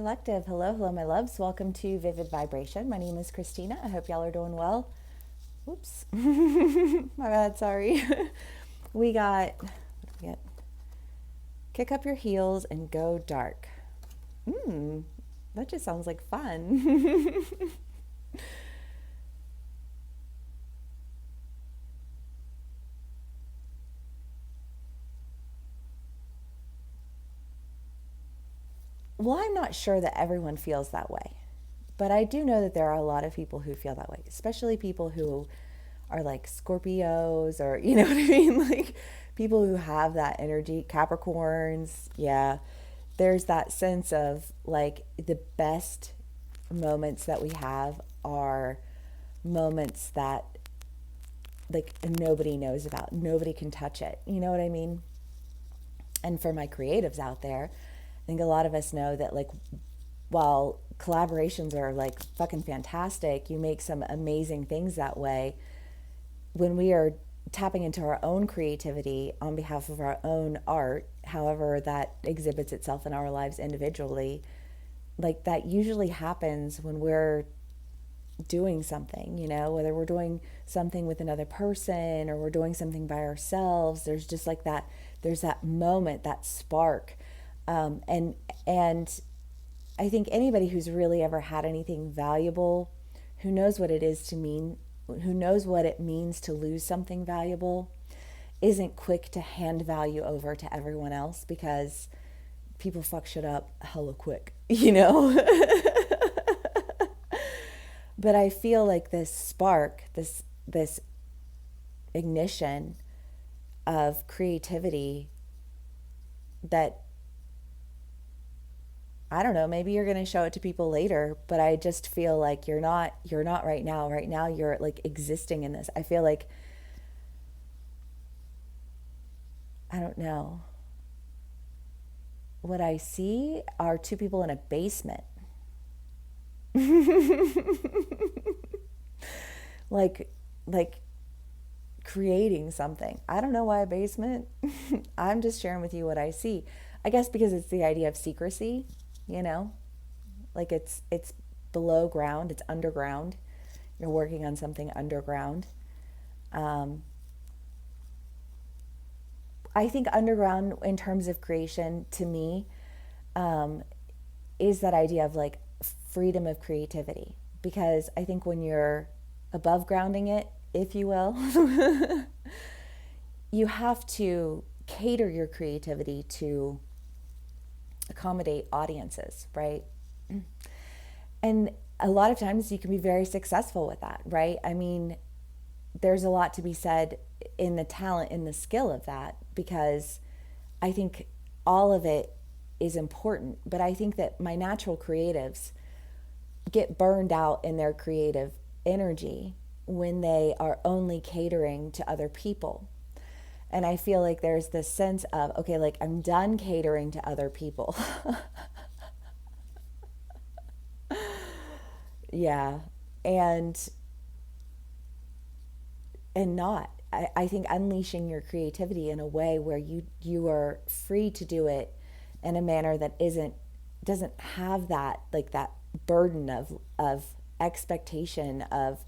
Collective. Hello, hello, my loves. Welcome to Vivid Vibration. My name is Christina. I hope y'all are doing well. Whoops. My bad, sorry. we got, what do we get? Kick up your heels and go dark. That just sounds like fun. Well, I'm not sure that everyone feels that way, but I do know that there are a lot of people who feel that way, especially people who are like Scorpios or, you know what I mean? Like people who have that energy, Capricorns. Yeah. There's that sense of like the best moments that we have are moments that like nobody knows about. Nobody can touch it. You know what I mean? And for my creatives out there, I think a lot of us know that like while collaborations are like fucking fantastic, you make some amazing things that way. When we are tapping into our own creativity on behalf of our own art, however that exhibits itself in our lives individually, like that usually happens when we're doing something, you know, whether we're doing something with another person or we're doing something by ourselves. There's just like that, there's that moment, that spark. And I think anybody who's really ever had anything valuable, who knows what it is to mean, who knows what it means to lose something valuable, isn't quick to hand value over to everyone else because people fuck shit up hella quick, you know? But I feel like this spark, this ignition of creativity that I don't know, maybe you're going to show it to people later, but I just feel like you're not right now. Right now you're like existing in this. I feel like I don't know. What I see are two people in a basement. like like creating something. I don't know why a basement. I'm just sharing with you what I see. I guess because it's the idea of secrecy, you know? Like it's below ground, it's underground. You're working on something underground. Um, I think underground in terms of creation to me um, is that idea of like freedom of creativity. Because I think when you're above grounding it, if you will, you have to cater your creativity to accommodate audiences, right? And a lot of times you can be very successful with that, right? I mean, there's a lot to be said in the talent, in the skill of that, because I think all of it is important. But I think that my natural creatives get burned out in their creative energy when they are only catering to other people. And I feel like there's this sense of, okay, like I'm done catering to other people. Yeah. And not. I think unleashing your creativity in a way where you are free to do it in a manner that doesn't have that like that burden of expectation of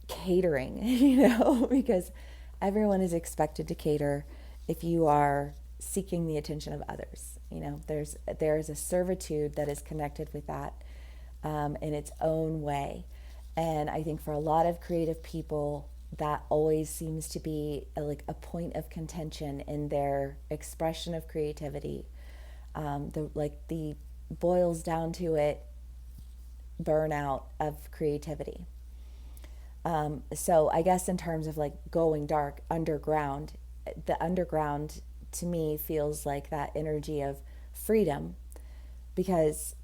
catering, you know, because everyone is expected to cater if you are seeking the attention of others. You know, there's a servitude that is connected with that in its own way. And I think for a lot of creative people, that always seems to be like a point of contention in their expression of creativity. The boils down to it burnout of creativity. So I guess in terms of like going dark, underground, the underground to me feels like that energy of freedom because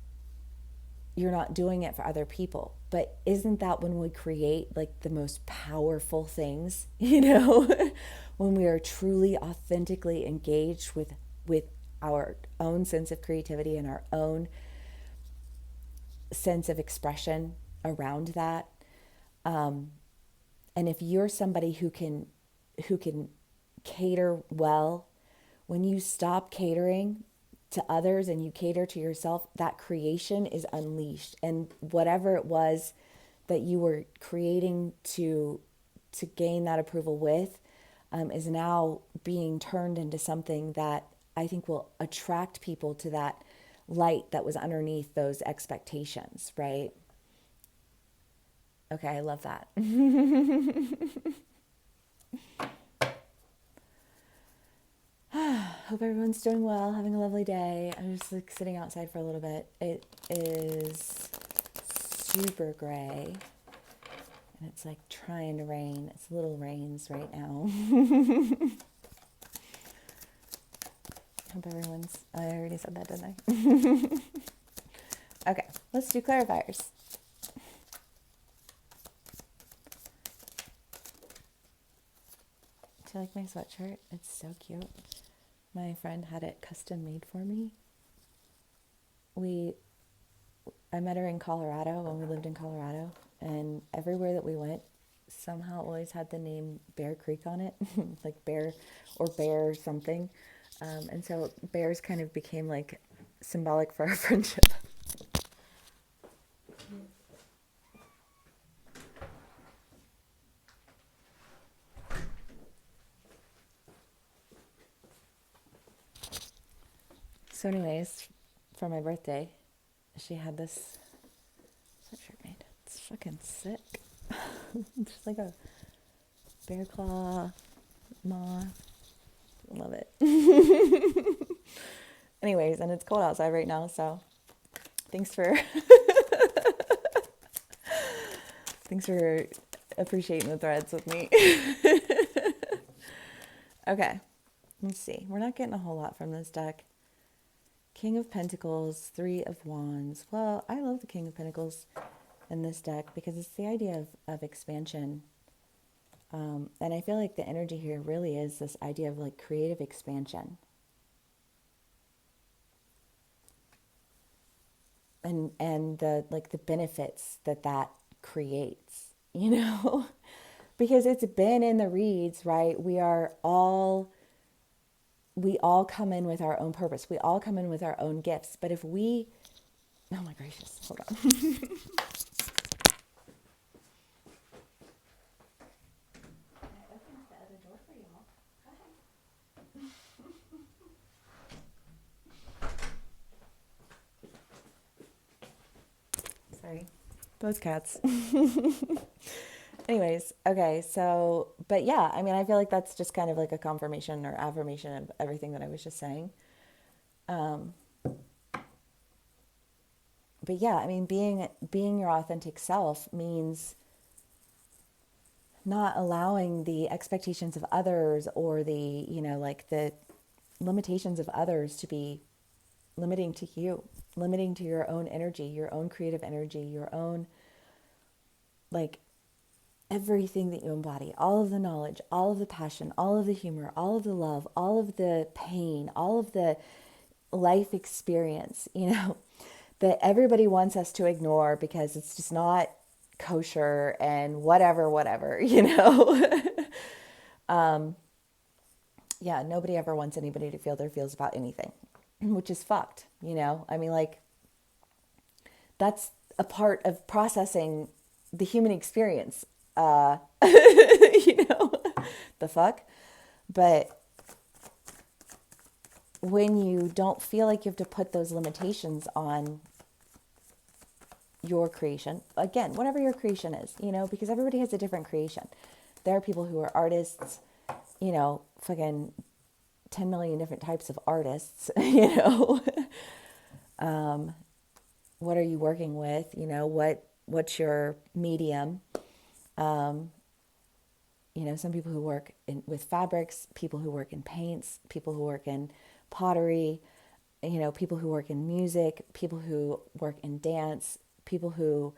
you're not doing it for other people. But isn't that when we create like the most powerful things, you know, when we are truly authentically engaged with our own sense of creativity and our own sense of expression around that. And if you're somebody who can cater well, when you stop catering, to others and you cater to yourself, that creation is unleashed. And whatever it was that you were creating to gain that approval with is now being turned into something that I think will attract people to that light that was underneath those expectations, right? Okay, I love that. Hope everyone's doing well, having a lovely day. I'm just like sitting outside for a little bit. It is super gray and it's like trying to rain. It's little rains right now. Hope everyone's, I already said that, didn't I? Okay, let's do clarifiers. Do you like my sweatshirt? It's so cute. My friend had it custom made for me. I met her in Colorado when we lived in Colorado, and everywhere that we went, somehow always had the name Bear Creek on it, like bear or bear something. And so bears kind of became like symbolic for our friendship. So anyways, for my birthday, she had this sweatshirt made. It's fucking sick. It's just like a bear claw moth. Love it. Anyways, and it's cold outside right now, so thanks for thanks for appreciating the threads with me. Okay, let's see. We're not getting a whole lot from this deck. King of Pentacles, Three of Wands. Well, I love the King of Pentacles in this deck because it's the idea of expansion. And I feel like the energy here really is this idea of like creative expansion. And the like the benefits that creates, you know? Because it's been in the reads, right? We all come in with our own purpose. We all come in with our own gifts. But if we, oh my gracious, hold on. Sorry, those cats. Anyways, okay, so, but yeah, I mean, I feel like that's just kind of like a confirmation or affirmation of everything that I was just saying. But yeah, I mean, being your authentic self means not allowing the expectations of others or the, like the limitations of others to be limiting to you, limiting to your own energy, your own creative energy, your own, like, everything that you embody, all of the knowledge, all of the passion, all of the humor, all of the love, all of the pain, all of the life experience, that everybody wants us to ignore because it's just not kosher and whatever, Yeah, nobody ever wants anybody to feel their feels about anything, which is fucked, I mean, like, that's a part of processing the human experience. The fuck. But when you don't feel like you have to put those limitations on your creation, again, whatever your creation is, because everybody has a different creation. There are people who are artists, fucking 10 million different types of artists, what are you working with? What's your medium? Some people who work with fabrics, people who work in paints, people who work in pottery, people who work in music, people who work in dance, people who,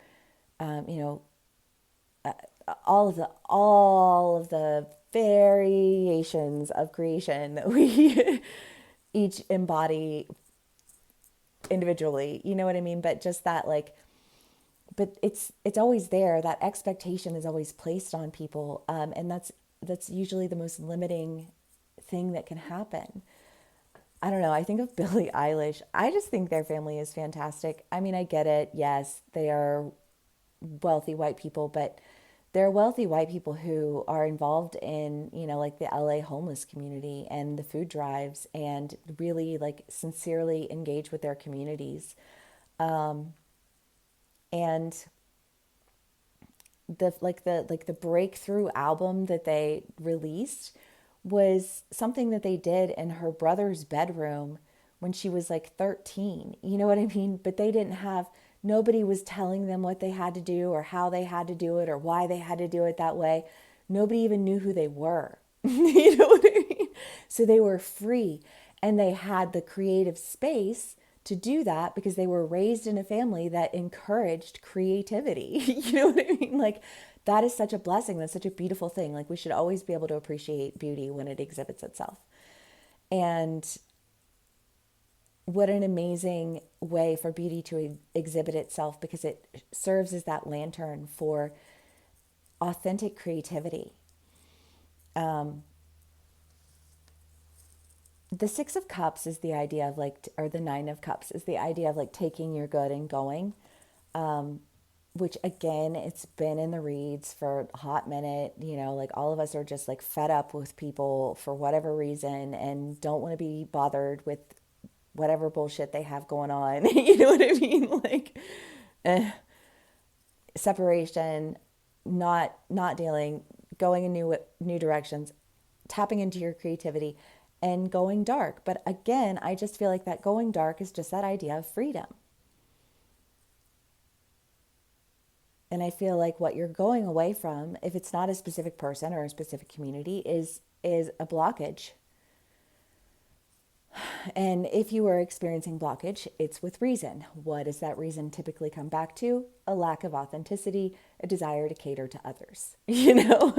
all of the variations of creation that we each embody individually, you know what I mean? But just that, like, but it's always there. That expectation is always placed on people, and that's usually the most limiting thing that can happen. I don't know. I think of Billie Eilish. I just think their family is fantastic. I mean, I get it. Yes, they are wealthy white people, but they're wealthy white people who are involved in, like the LA homeless community and the food drives and really like sincerely engage with their communities. And the breakthrough album that they released was something that they did in her brother's bedroom when she was like 13. You know what I mean? But they didn't have, nobody was telling them what they had to do or how they had to do it or why they had to do it that way. Nobody even knew who they were. You know what I mean? So they were free and they had the creative space to do that because they were raised in a family that encouraged creativity. You know what I mean? Like, that is such a blessing. That's such a beautiful thing. Like, we should always be able to appreciate beauty when it exhibits itself. And what an amazing way for beauty to exhibit itself, because it serves as that lantern for authentic creativity. The Six of Cups is the idea of like, or the Nine of Cups is the idea of like taking your good and going, which again, it's been in the reads for a hot minute. Like all of us are just like fed up with people for whatever reason and don't want to be bothered with whatever bullshit they have going on. You know what I mean? Like, separation, not dealing, going in new directions, tapping into your creativity and going dark. But again, I just feel like that going dark is just that idea of freedom. And I feel like what you're going away from, if it's not a specific person or a specific community, is a blockage. And if you are experiencing blockage, it's with reason. What does that reason typically come back to? A lack of authenticity, a desire to cater to others, you know?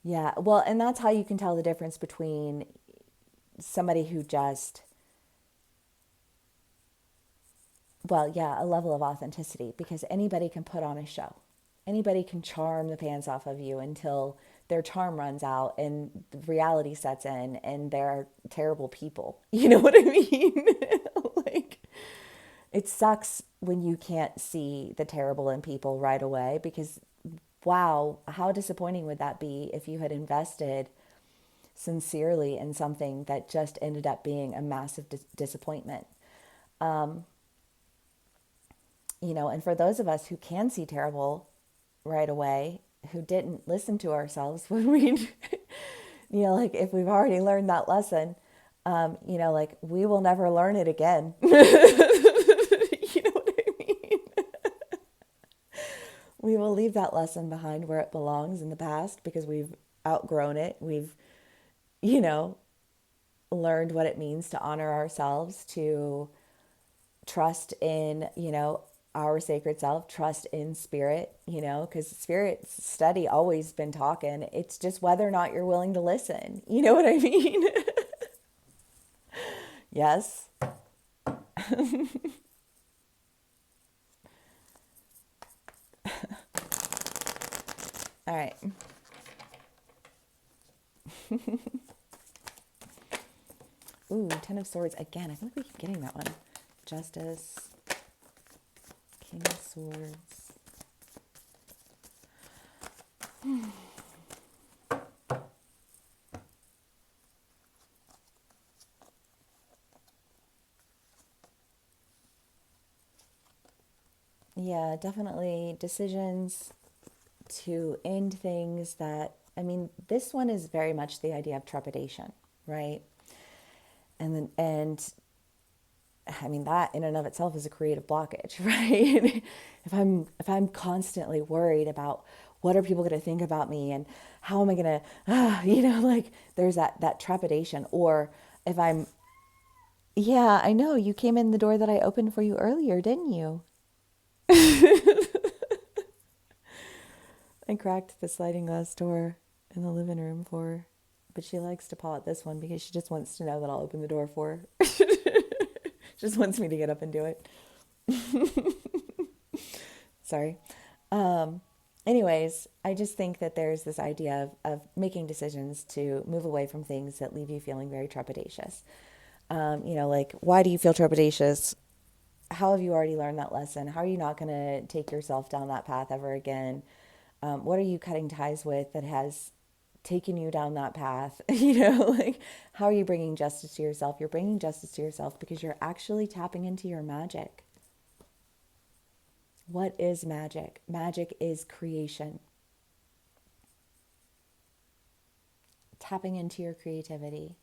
Yeah, well, and that's how you can tell the difference between somebody who just, well, yeah, a level of authenticity, because anybody can put on a show. Anybody can charm the pants off of you until their charm runs out and the reality sets in and they're terrible people. You know what I mean? Like, it sucks when you can't see the terrible in people right away, because wow, how disappointing would that be if you had invested sincerely in something that just ended up being a massive disappointment. And for those of us who can see terrible right away, who didn't listen to ourselves when we, like if we've already learned that lesson, like we will never learn it again. You know what I mean? We will leave that lesson behind where it belongs in the past because we've outgrown it. We've, you know, learned what it means to honor ourselves, to trust in, our sacred self, trust in spirit, because spirit's steady, always been talking. It's just whether or not you're willing to listen. You know what I mean? Yes. All right. Ooh, Ten of Swords again. I think we keep getting that one. Justice, King of Swords. Yeah, definitely decisions to end things that, I mean, this one is very much the idea of trepidation, right? And I mean, that in and of itself is a creative blockage, right? If I'm constantly worried about what are people going to think about me and how am I going to, like there's that trepidation. Or if I'm, yeah, I know you came in the door that I opened for you earlier, didn't you? I cracked the sliding glass door in the living room for her, but she likes to paw at this one because she just wants to know that I'll open the door for her. Just wants me to get up and do it. Sorry. anyways, I just think that there's this idea of making decisions to move away from things that leave you feeling very trepidatious. Like, why do you feel trepidatious? How have you already learned that lesson? How are you not going to take yourself down that path ever again? What are you cutting ties with that has taken you down that path? Like, how are you bringing justice to yourself? You're bringing justice to yourself because you're actually tapping into your magic. What is magic? Magic is creation. Tapping into your creativity.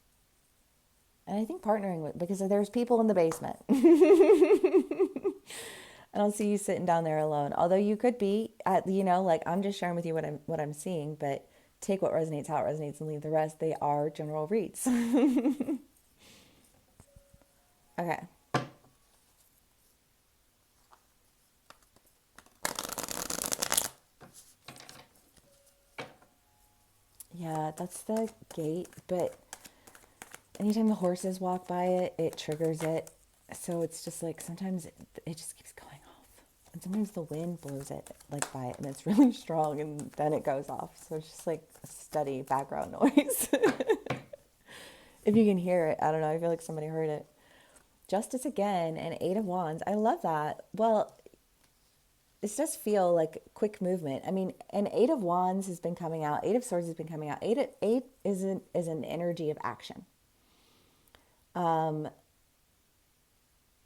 And I think partnering with, because there's people in the basement. I don't see you sitting down there alone. Although you could be like, I'm just sharing with you what I'm seeing, but take what resonates, how it resonates, and leave the rest. They are general reads. Okay. Yeah, that's the gate, but anytime the horses walk by it, it triggers it. So it's just like sometimes it just keeps going off. And sometimes the wind blows it like by it and it's really strong and then it goes off. So it's just like a steady background noise. If you can hear it, I don't know, I feel like somebody heard it. Justice again and Eight of Wands. I love that. Well, this does feel like quick movement. I mean, and Eight of Wands has been coming out. Eight of Swords has been coming out. Eight is an energy of action.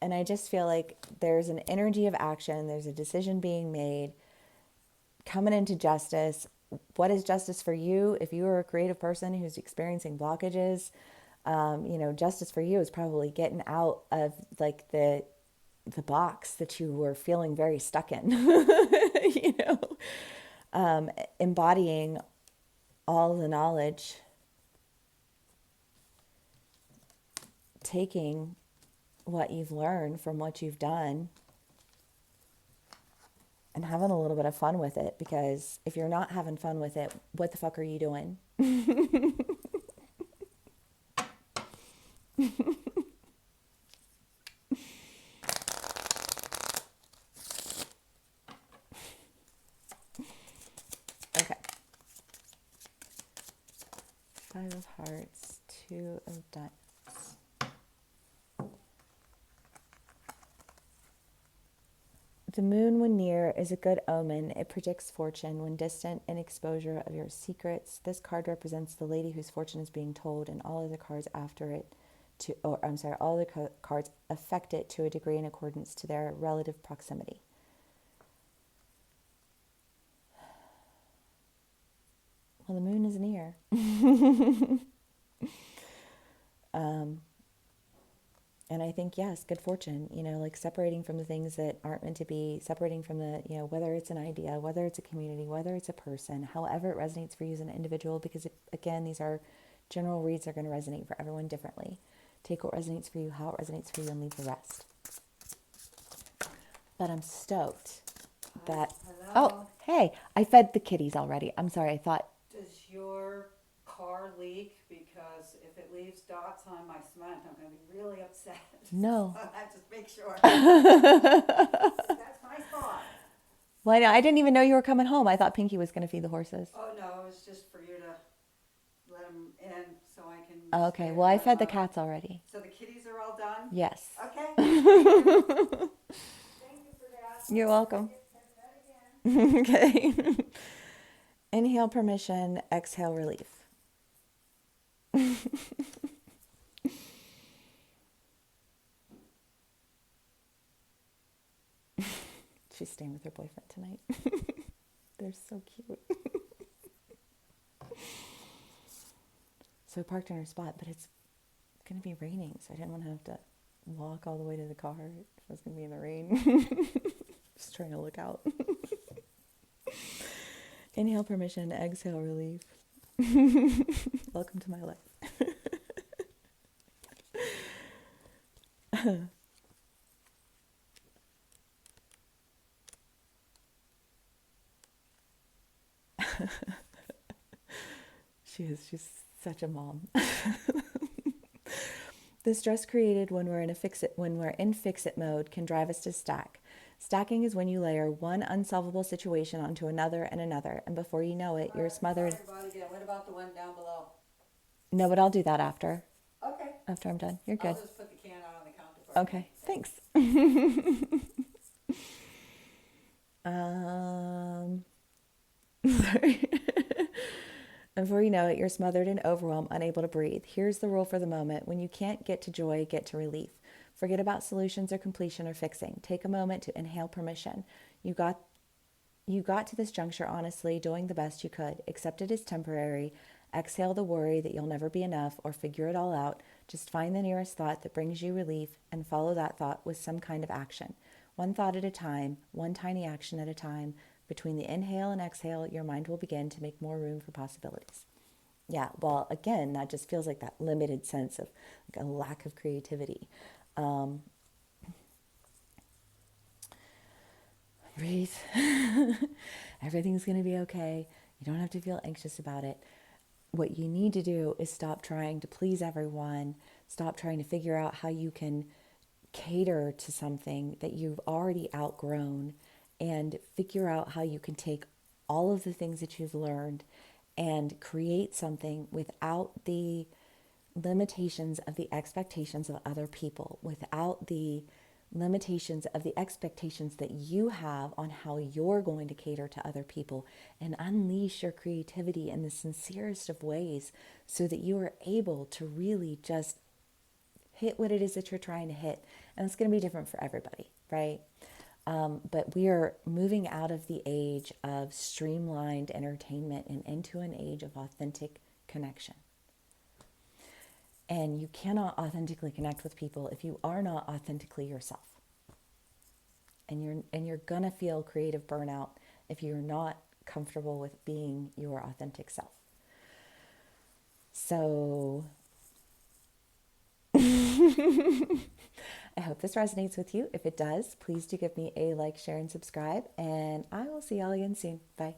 And I just feel like there's an energy of action. There's a decision being made coming into justice. What is justice for you? If you are a creative person who's experiencing blockages, justice for you is probably getting out of like the box that you were feeling very stuck in, embodying all the knowledge, taking what you've learned from what you've done and having a little bit of fun with it, because if you're not having fun with it, what the fuck are you doing? Okay. Five of Hearts, Two of Diamonds. The moon, when near, is a good omen. It predicts fortune. When distant, an exposure of your secrets. This card represents the lady whose fortune is being told, and all of the cards after it all the cards affect it to a degree in accordance to their relative proximity. Well, the moon is near. And I think, yes, good fortune, like separating from the things that aren't meant to be, separating from the, whether it's an idea, whether it's a community, whether it's a person, however it resonates for you as an individual, because again, these are general reads are going to resonate for everyone differently. Take what resonates for you, how it resonates for you, and leave the rest. But I'm stoked that, Hello. oh, hey, I fed the kitties already. I'm sorry, I thought. Does your car leak? Because if it leaves dots on my cement, I'm going to be really upset. No. So I just make sure. That's my thought. Well, I didn't even know you were coming home. I thought Pinky was going to feed the horses. Oh no, it's just for you to let them in so I can. Okay, well, I fed the cats already. So the kitties are all done? Yes. Okay. Thank you. Thank you for that. You're welcome. Okay. Inhale, permission. Exhale, relief. She's staying with her boyfriend tonight. They're so cute. So I parked in her spot, but it's going to be raining, so I didn't want to have to walk all the way to the car if I was going to be in the rain. Just trying to look out. Inhale, permission. Exhale, relief. Welcome to my life. She's such a mom. The stress created when we're in fix-it mode can drive us to stack. Stacking is when you layer one unsolvable situation onto another and another, and before you know it, you're smothered. Sorry about again. What about the one down below? No, but I'll do that after Okay. I'm done. You're I'll good. just put the can out on the counter for you. Okay, thanks. Sorry. And before you know it, you're smothered in overwhelm, unable to breathe. Here's the rule for the moment. When you can't get to joy, get to relief. Forget about solutions or completion or fixing. Take a moment to inhale permission. You got to this juncture honestly, doing the best you could. Accept it as temporary. Exhale the worry that you'll never be enough or figure it all out. Just find the nearest thought that brings you relief and follow that thought with some kind of action. One thought at a time, one tiny action at a time. Between the inhale and exhale, your mind will begin to make more room for possibilities. Yeah, well, again, that just feels like that limited sense of like a lack of creativity. Breathe. Everything's going to be okay. You don't have to feel anxious about it. What you need to do is stop trying to please everyone. Stop trying to figure out how you can cater to something that you've already outgrown, and figure out how you can take all of the things that you've learned and create something without the limitations of the expectations of other people, without the limitations of the expectations that you have on how you're going to cater to other people, and unleash your creativity in the sincerest of ways so that you are able to really just hit what it is that you're trying to hit. And it's going to be different for everybody, right? But we are moving out of the age of streamlined entertainment and into an age of authentic connection. And you cannot authentically connect with people if you are not authentically yourself. And you're gonna feel creative burnout if you're not comfortable with being your authentic self. So I hope this resonates with you. If it does, please do give me a like, share, and subscribe. And I will see y'all again soon. Bye.